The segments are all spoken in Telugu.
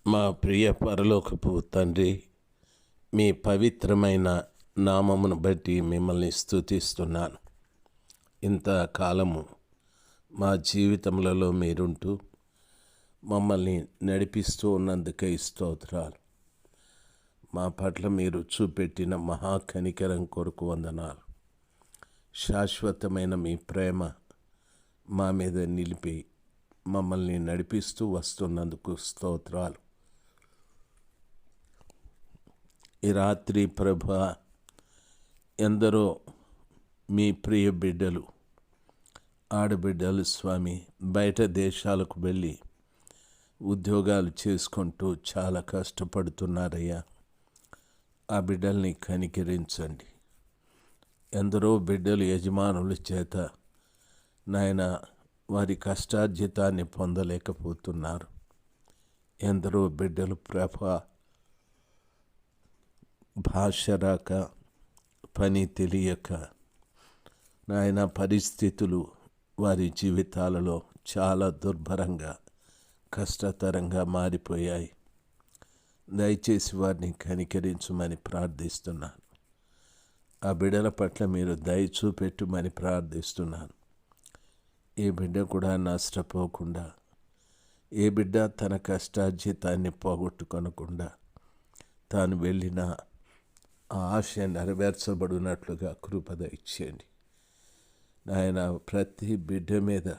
మా ప్రియ పరలోకపు తండ్రి, మీ పవిత్రమైన నామమును బట్టి మిమ్మల్ని స్తుతిస్తున్నాను. ఇంతకాలము మా జీవితములలో మీరుంటూ మమ్మల్ని నడిపిస్తూ ఉన్నందుకై స్తోత్రాలు. మా పట్ల మీరు చూపెట్టిన మహాకనికరం కొరకు వందనాలు. శాశ్వతమైన మీ ప్రేమ మా మీద నిలిపి మమ్మల్ని నడిపిస్తూ వస్తున్నందుకు స్తోత్రాలు. ఈ రాత్రి ప్రభా, ఎందరో మీ ప్రియ బిడ్డలు, ఆడబిడ్డలు స్వామి, బయట దేశాలకు వెళ్ళి ఉద్యోగాలు చేసుకుంటూ చాలా కష్టపడుతున్నారయ్యా. ఆ బిడ్డల్ని కనికరించండి. ఎందరో బిడ్డలు యజమానుల చేత నాయన వారి కష్టార్జితాన్ని పొందలేకపోతున్నారు. ఎందరో బిడ్డలు ప్రభా, భాష రాక, పని తెలియక నాయన పరిస్థితులు వారి జీవితాలలో చాలా దుర్భరంగా, కష్టతరంగా మారిపోయాయి. దయచేసి వారిని కనికరించమని ప్రార్థిస్తున్నాను. ఆ బిడ్డల పట్ల మీరు దయ చూపెట్టుమని ప్రార్థిస్తున్నాను. ఏ బిడ్డ కూడా నష్టపోకుండా, ఏ బిడ్డ తన కష్టార్జితాన్ని పోగొట్టుకొనకుండా తాను వెళ్ళిన ఆ ఆశ నెరవేర్చబడినట్లుగా కృప దయచేయండి నాయన. ప్రతి బిడ్డ మీద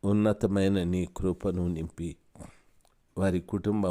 ఉన్నతమైన నీ కృపను నింపి వారి కుటుంబం